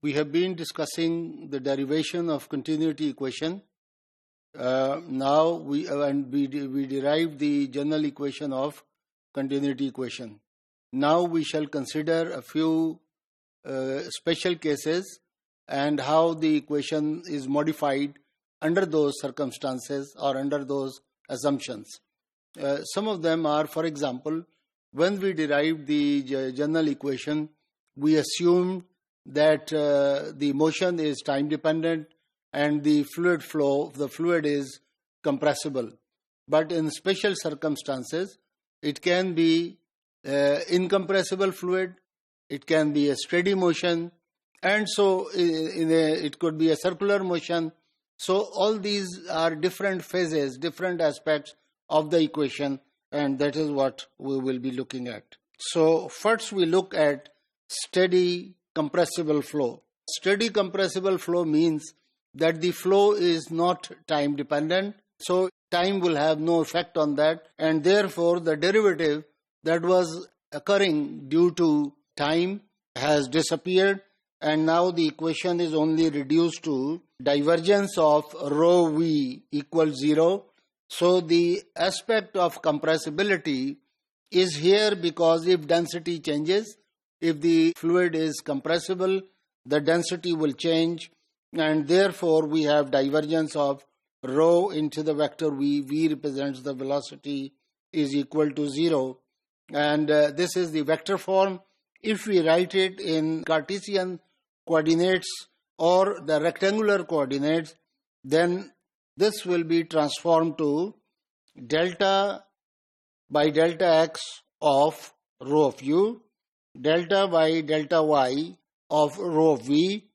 We have been discussing the derivation of continuity equation. Now we derived the general equation of continuity equation. Now we shall consider a few special cases and how the equation is modified under those circumstances or under those assumptions. Some of them are, for example, when we derived the general equation, we assumed that the motion is time dependent and the fluid flow, the fluid is compressible. But in special circumstances, it can be incompressible fluid, it can be a steady motion, and so it could be a circular motion. So all these are different phases, different aspects of the equation, and that is what we will be looking at. So first we look at steady compressible flow. Steady compressible flow means that the flow is not time dependent, so time will have no effect on that, and therefore the derivative that was occurring due to time has disappeared, and now the equation is only reduced to divergence of rho v equals 0. So the aspect of compressibility is here because if density changes, if the fluid is compressible, the density will change, and therefore we have divergence of rho into the vector v. V represents the velocity is equal to 0, and this is the vector form. If we write it in Cartesian coordinates or the rectangular coordinates, then this will be transformed to delta by delta x of rho of u, delta by delta y of rho of v,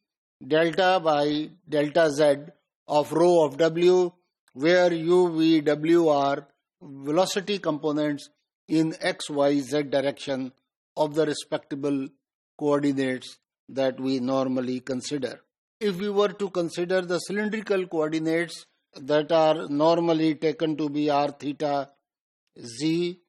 delta by delta z of rho of w, where u, v, w are velocity components in x, y, z direction of the respective coordinates that we normally consider. If we were to consider the cylindrical coordinates that are normally taken to be r, theta, z,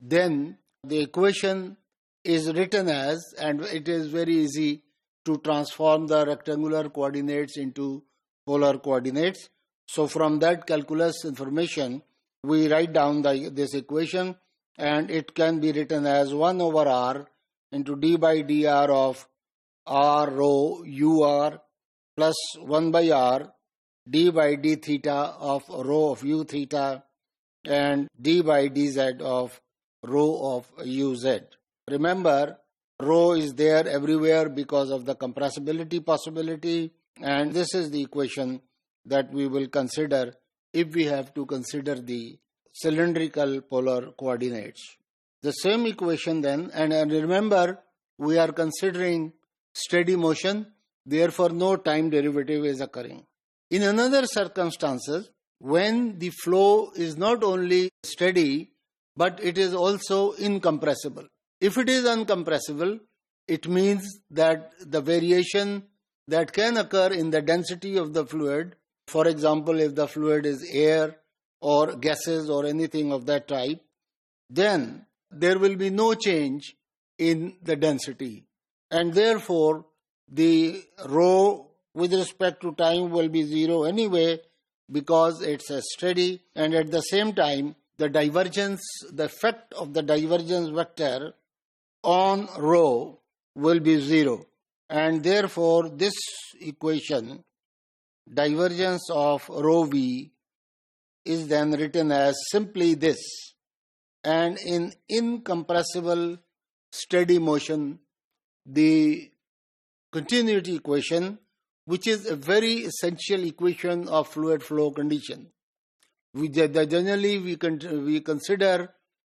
then the equation is written as, and it is very easy to transform the rectangular coordinates into polar coordinates. So from that calculus information, we write down this equation, and it can be written as 1 over r into d by dr of r rho ur plus 1 by r d by d theta of rho of u theta and d by dz of rho of uz. Remember, rho is there everywhere because of the compressibility possibility, and this is the equation that we will consider if we have to consider the cylindrical polar coordinates. The same equation then, and remember, we are considering steady motion, therefore no time derivative is occurring. In another circumstances, when the flow is not only steady, but it is also incompressible. If it is uncompressible, it means that the variation that can occur in the density of the fluid, for example, if the fluid is air or gases or anything of that type, then there will be no change in the density, and therefore the rho with respect to time will be 0 anyway because it's a steady, and at the same time the divergence, the effect of the divergence vector on rho will be 0, and therefore this equation, divergence of rho v, is then written as simply this. And in incompressible steady motion, the continuity equation, which is a very essential equation of fluid flow condition, generally we consider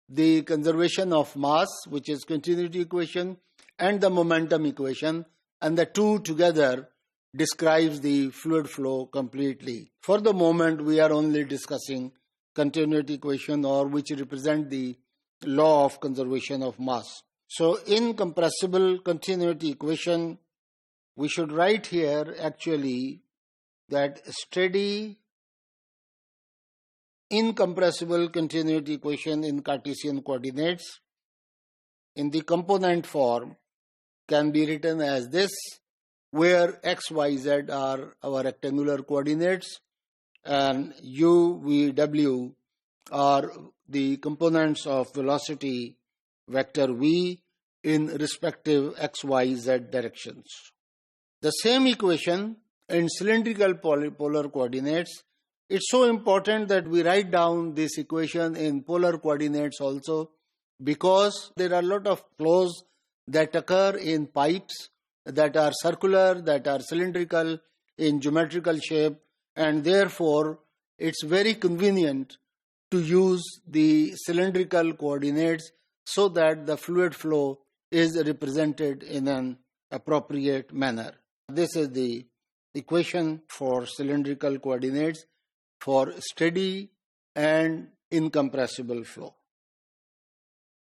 the conservation of mass, which is continuity equation, and the momentum equation, and the two together describes the fluid flow completely. For the moment, we are only discussing continuity equation, or which represent the law of conservation of mass. So incompressible continuity equation, we should write here actually that steady incompressible continuity equation in Cartesian coordinates in the component form can be written as this, where x, y, z are our rectangular coordinates and u, v, w are the components of velocity vector v in respective x, y, z directions. The same equation in cylindrical polar coordinates, it's so important that we write down this equation in polar coordinates also, because there are a lot of flows that occur in pipes that are circular, that are cylindrical in geometrical shape, and therefore it's very convenient to use the cylindrical coordinates so that the fluid flow is represented in an appropriate manner. This is the equation for cylindrical coordinates for steady and incompressible flow.